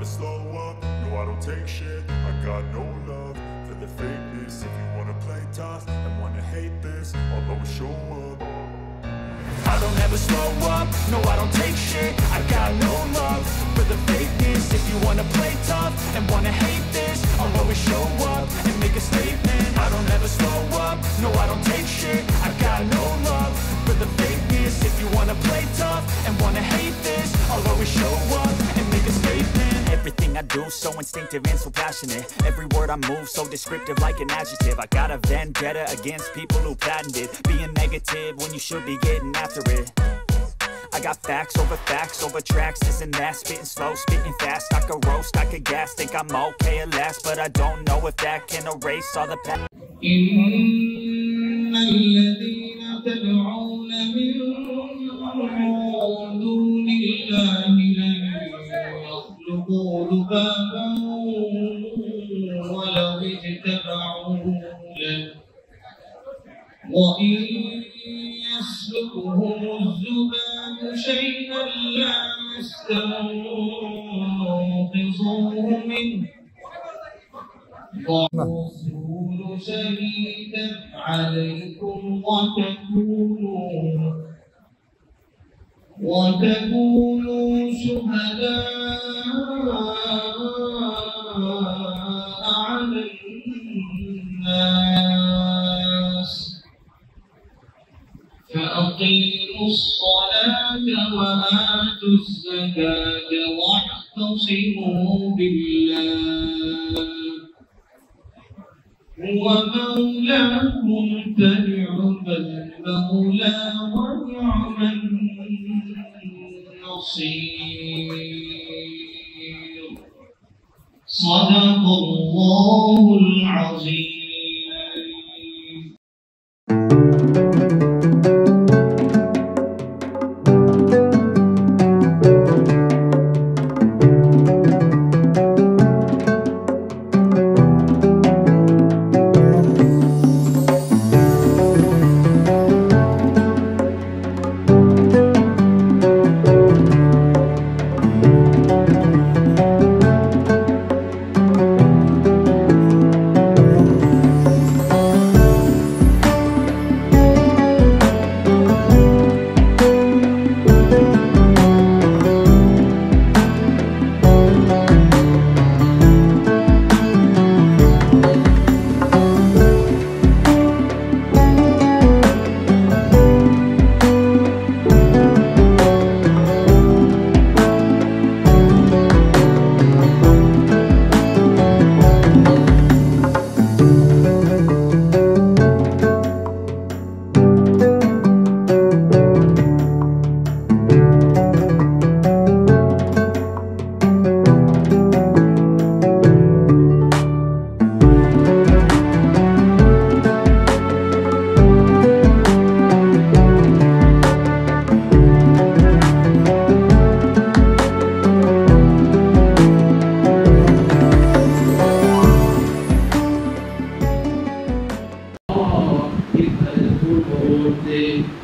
never slow up, no I don't take shit. I got no love for the fakeness. If you wanna play tough and wanna hate this, I'll always show up. I don't ever slow up, no I don't take shit. I got no love for the fakeness. If you wanna play tough and wanna hate this, I'll always show up and make a statement. I don't ever slow up, no I don't take shit. I got no love for the fakeness. If you wanna play tough and wanna hate this, I'll always show up and make a statement. Everything I do so instinctive and so passionate. Every word I move so descriptive like an adjective. I got a vendetta against people who patented being negative when you should be getting after it. I got facts over tracks, this and that. Spitting slow, spitting fast. I could roast, I could gas. Think I'm okay at last, but I don't know if that can erase all the past. إن الذين تدعون من دون الله لن يخلقوا ذبابا ولو اجتمعوا له وإن يسلبهم الذباب شيئا لا يستنقذوه منه والرسول شهيدا عليكم وتكونوا شهداء على الناس فأقيموا الصلاة وآتوا الزكاة واعتصموا بالله هو مولاكم فنعم المولى ونعم النصير صدق الله العظيم.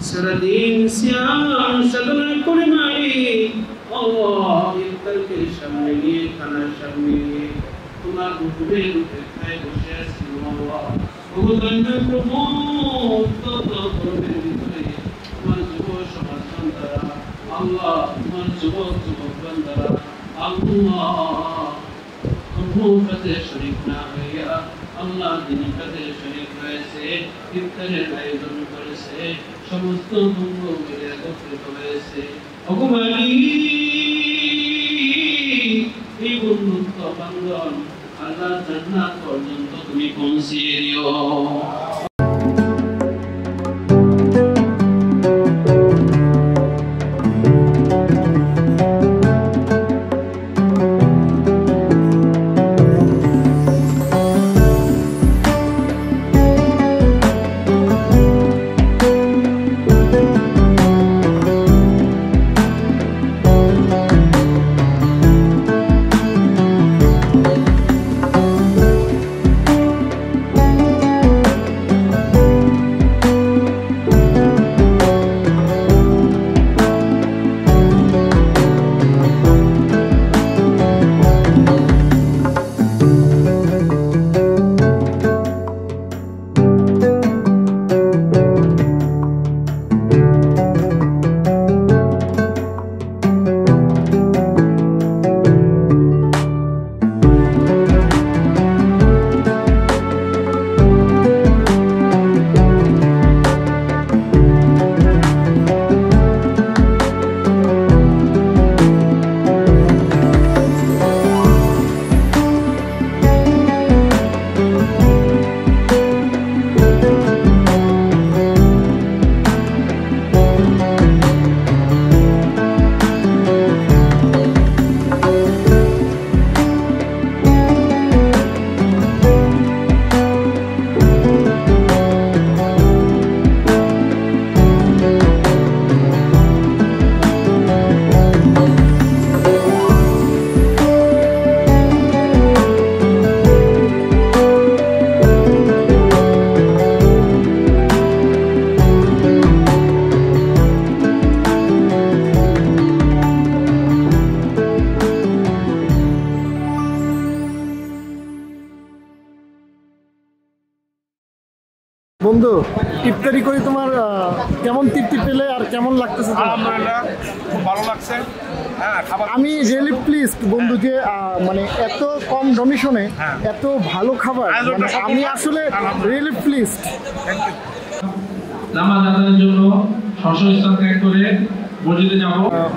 سردين سيان شغل كل معي الله يقدر شمني كنا شمني كنا كتبين في الشاس الله وقدرنا كمون تطور بالبي منزوش مصندرا الله منزوش مصندرا الله كمون فتح شريكنا هيا الله دين فتح شريك ويسي يبتر الأيضا فرسي সমস্ত ভঙ্গ মিলে একত্রিত হয়েছে অগুমালি এই বন্ধুত্ব বান্ধন আল্লাহ জান্নাত পর্যন্ত তুমি পৌঁছিয়ে দিও। বন্ধু ইফতারি করে তোমার কেমন তৃপ্তি পেলে আর কেমন লাগতেছে? আলহামদুলিল্লাহ খুব ভালো লাগছে। আমি রিয়েলি প্লিজড বন্ধু যে মানে এত কম ডোনেশনে এত ভালো খাবার, মানে আমি আসলে রিয়েলি প্লিজড। Thank you. নামাজ আদায়ের জন্য স্থান ত্যাগ করে মসজিদে যাব।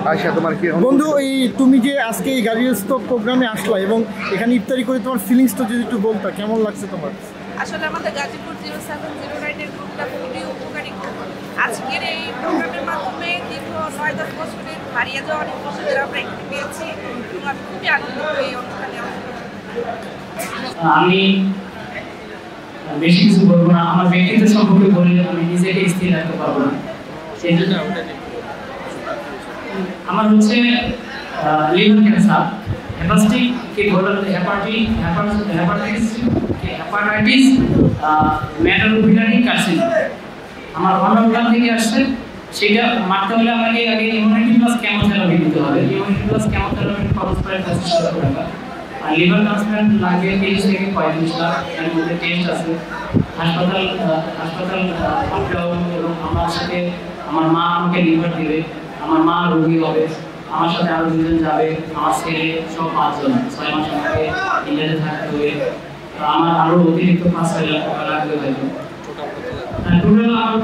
আয়শা, তোমার কি বন্ধু এই তুমি যে আজকে এই গাড়িস্থ প্রোগ্রামে আসলা এবং এখানে ইফতারি করে তোমার ফিলিংসটা যদি একটু বলতা, কেমন লাগছে তোমার? আসলে আমাদের গাজীপুর 0709 গ্রুপটা খুবই উপকারী গ্রুপ। আজকের এই প্রোগ্রামের মাধ্যমে দীর্ঘ 9-10 বছরের হারিয়ে যাওয়া অনেক বছরের আমরা এখানে পেয়েছি এবং আমি খুবই আনন্দিত এই অনুষ্ঠানে। আমি বেশি কিছু বলবো না, আমার ব্যক্তিত্ব সম্পর্কে বলে আমি নিজেকে স্থির রাখতে পারবো না। সেই জন্য আমার হচ্ছে লিভার ক্যান্সার, হেপাটাইটিস মেটালোবিলারি কার্সিনোম আমার অন্নপ্রাণ থেকে আসছে। সেটা মারতে হলে আমাকে আগে ইমিউনিটি প্লাস কেমোথেরাপি দিতে হবে। ইমিউনিটি প্লাস কেমোথেরাপির খরচ প্রায় 25,000 টাকা। আর লিভার ট্রান্সপ্লান্ট লাগবে 30 থেকে 35 লাখ। এর মধ্যে টেস্ট আছে, হাসপাতাল আপডাউন, এবং আমার সাথে আমার মা আমাকে লিভার দেবে, আমার মা রোগী হবে, আমার সাথে আরো 2 জন যাবে, আমার ছেলে, সব 5 জন। 6 মাস আমাকে ইন্ডিয়াতে থাকতে হবে। আমার আরো অতিরিক্ত 5-6 লাখ টাকা লাগবে হয়তো। টোটাল আমার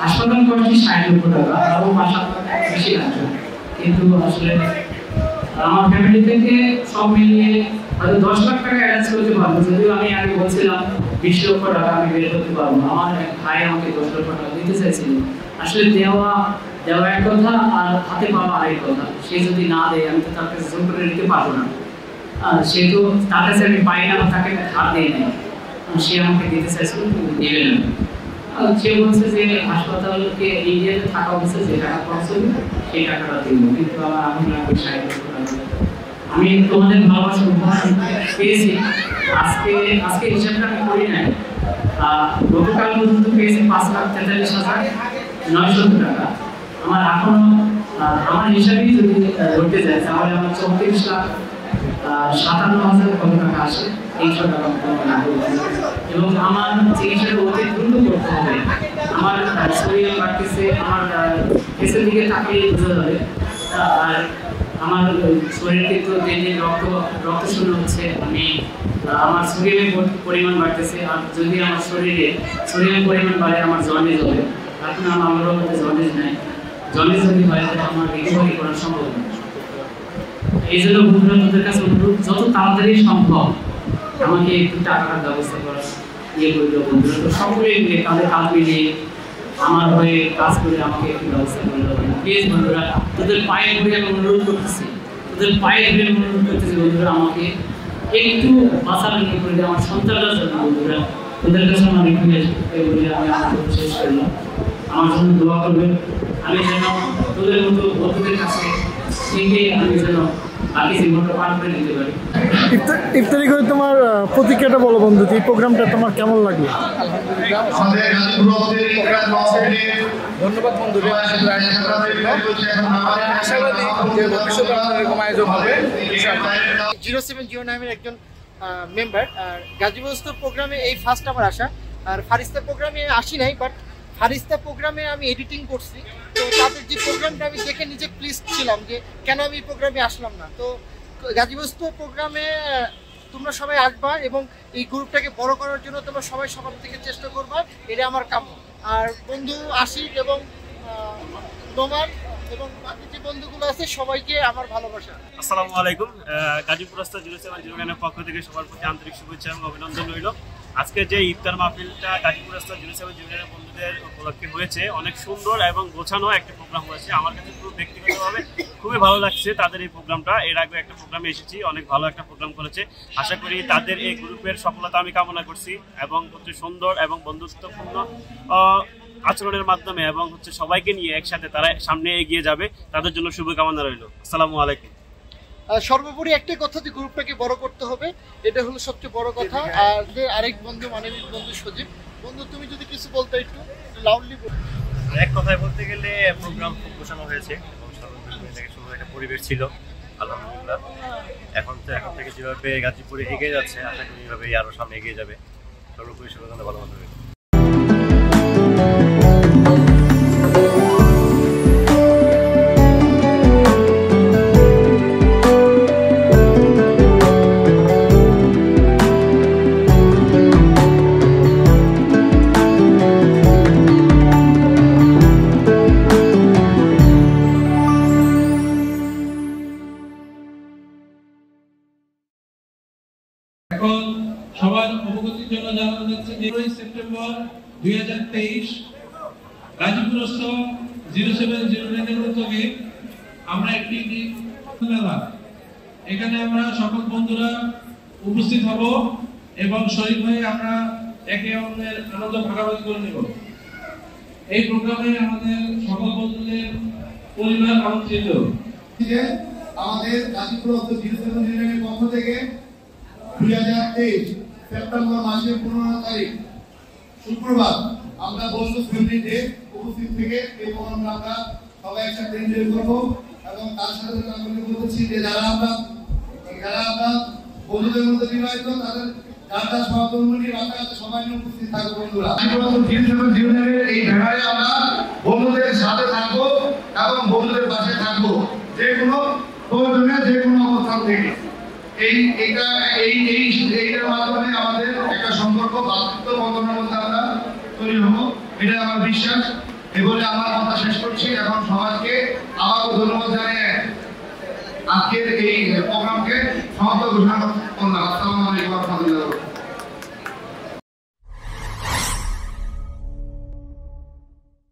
হাসপাতাল খরচ 60 লক্ষ টাকা, আরো 5-7 লাখ বেশি লাগবে। কিন্তু আসলে আমার ফ্যামিলি থেকে সব মিলিয়ে হয়তো 10 লাখ টাকা অ্যারেঞ্জ করতে পারবো। যদিও আমি আগে বলছিলাম 20 লক্ষ টাকা আমি বের করতে পারবো না। আমার এক ভাই আমাকে 10 লক্ষ টাকা দিতে চাইছিল। আসলে দেওয়া এক কথা আর হাতে পাওয়া আরেক কথা। সে যদি না দেয় আমি তো তার কাছে জোর করে নিতে পারবো না। সে তো তার কাছে আমি পাই না, তাকে ধার দেয় নাই, সে আমাকে দিতে চাইছিল কিন্তু দেবে না। সে বলছে যে হাসপাতালকে ইন্ডিয়াতে থাকা অবস্থা যে টাকা খরচ হবে সেই টাকাটা দিব, কিন্তু আমার এখন লাগবে 60 লক্ষ টাকা। আমি তোমাদের ভালোবাসা উপহার পেয়েছি। আজকে হিসাবটা আমি করি নাই, গতকাল পর্যন্ত পেয়েছি 5,43,900 টাকা। আমার এখনো আমার হিসাবেই যদি ধরতে যায় তাহলে আমার 34,57,000 কত টাকা আসে, 300 টাকা এবং আমার চিকিৎসাটা অতি দ্রুত করতে হবে। আমার শরীর বাড়তেছে, আমার ফেসের দিকে তাকিয়ে বোঝা যাবে। আর আমার শরীর কিন্তু দিন দিন রক্ত শূন্য হচ্ছে। আমার সোডিয়ামের পরিমাণ বাড়তেছে। আর যদি আমার সোডিয়ামের পরিমাণ বাড়ে আমার জন্ডিস হবে। এখন আমারও মধ্যে জন্ডিস নাই। জন্ডিস যদি হয় তাহলে আমার রিকভারি করা সম্ভব না। এই জন্য বন্ধুরা তোদের কাছে অনুরোধ, যত তাড়াতাড়ি সম্ভব আমাকে একটু টাকার ব্যবস্থা করার করে দেবো বন্ধুরা। তো সকলে মিলে কাঁধ মিলিয়ে আমার হয়ে কাজ করে আমাকে একটু ব্যবস্থা করে দেবো প্লিজ বন্ধুরা। তোদের পায়ে ধরে আমি অনুরোধ করতেছি, বন্ধুরা আমাকে একটু বাঁচার করে দেয় আমার সন্তানরা জন্য। বন্ধুরা তোদের কাছে আমার রিকোয়েস্ট, বলে আমি আমার শেষ করলাম। আমার জন্য দোয়া করবেন, আমি যেন তোদের মতো বন্ধুদের কাছে থেকে আমি যেন বাকি জীবনটা পার করে দিতে পারি। ইফতারি করে তোমার প্রতিক্রিয়াটা বলো বন্ধু, এই প্রোগ্রামটা তোমার কেমন লাগলো? ধন্যবাদ বন্ধু, আশাবাদী যে ভবিষ্যতে এরকম আয়োজন হবে। 0709 একজন মেম্বার। আর গাজীপুর প্রোগ্রামে এই ফার্স্ট আমার আসা। আর ফারিস্তা প্রোগ্রামে আসি নাই, বাট ফারিস্তা প্রোগ্রামে আমি এডিটিং করছি। তো তাদের যে প্রোগ্রামটা আমি দেখে নিজে প্লিজ ছিলাম যে কেন আমি এই প্রোগ্রামে আসলাম না। তো গাজীপুর প্রোগ্রামে তোমরা সবাই আসবা এবং এই গ্রুপটাকে বড় করার জন্য তোমরা সবাই সবার থেকে চেষ্টা করবা, এটা আমার কাম্য। আর বন্ধু আশিক এবং নোমান এবং বাকি যে বন্ধুগুলো আছে সবাইকে আমার ভালোবাসা। আসসালামু আলাইকুম। গাজীপুর 0709 পক্ষ থেকে সবার প্রতি আন্তরিক শুভেচ্ছা এবং অভিনন্দন রইল। আজকে যে ইফতার মাহফিলটা গাজীপুর 0709 বন্ধুদের উপলক্ষে হয়েছে, অনেক সুন্দর এবং গোছানো একটা প্রোগ্রাম হয়েছে। আমার কাছে খুব ব্যক্তিগতভাবে খুবই ভালো লাগছে তাদের এই প্রোগ্রামটা। এর আগে একটা প্রোগ্রামে এসেছি, অনেক ভালো একটা প্রোগ্রাম করেছে। আশা করি তাদের এই গ্রুপের সফলতা আমি কামনা করছি এবং হচ্ছে সুন্দর এবং বন্ধুত্বপূর্ণ আচরণের মাধ্যমে এবং হচ্ছে সবাইকে নিয়ে একসাথে তারা সামনে এগিয়ে যাবে, তাদের জন্য শুভকামনা রইল। আসসালামু আলাইকুম। সর্বোপরি একটাই কথা, যে গ্রুপটাকে বড় করতে হবে, এটা হলো সবচেয়ে বড় কথা। আর যে আরেক বন্ধু মানবিক বন্ধু সজীব বন্ধু, তুমি যদি কিছু বলতে একটু লাউডলি বল। এক কথায় বলতে গেলে প্রোগ্রাম খুব গোছানো হয়েছে এবং সুন্দর একটা পরিবেশ ছিল আলহামদুলিল্লাহ। এখন থেকে যেভাবে গাজীপুরে এগিয়ে যাচ্ছে, আশা করি এইভাবেই আরো সামনে এগিয়ে যাবে। সর্বোপরি শুভকামনা, ভালো হবে। এখন সবার অবগতির জন্য জানানো যাচ্ছে যে 9 সেপ্টেম্বর 2023 গাজীপুরস্থ 0709 এর উদ্যোগে আমরা একটি মেলা, এখানে আমরা সকল বন্ধুরা উপস্থিত হব এবং শরীর হয়ে আমরা একে অন্যের আনন্দ ভাগাভাগি করে নেব। এই প্রোগ্রামে আমাদের সকল বন্ধুদের পরিবার আমন্ত্রিত। আমাদের গাজীপুর 0709 এর পক্ষ থেকে 2023 সেপ্টেম্বর মাসের 15 তারিখ শুক্রবার আমরা বন্ধু ফ্যামিলিতে উপস্থিত থেকে এই প্রোগ্রামটা আমরা সবাই একসাথে এনজয় করব এবং তার সাথে আমরা বলতেছি যে যারা আমরা বন্ধুদের মধ্যে বিবাহিত তাদের যারা সহকর্মী বাচ্চা সবাই নিয়ে উপস্থিত থাকবো বন্ধুরা। এই ব্যাপারে আমরা বন্ধুদের সাথে থাকবো এবং বন্ধুদের পাশে থাকবো যে কোনো প্রয়োজনে যে কোনো অবস্থান থেকে। এইটার মাধ্যমে আমাদের একটা সম্পর্ক ভ্রাতৃত্ব বন্ধনের মধ্যে আমরা তৈরি হবো, এটা আমার বিশ্বাস। এই বলে আমার কথা শেষ করছি। এখন সমাজকে আমাকে ধন্যবাদ জানিয়ে আজকের এই প্রোগ্রামকে সমাপ্ত ঘোষণা করলাম। আসসালামু আলাইকুম ওয়া রাহমাতুল্লাহ।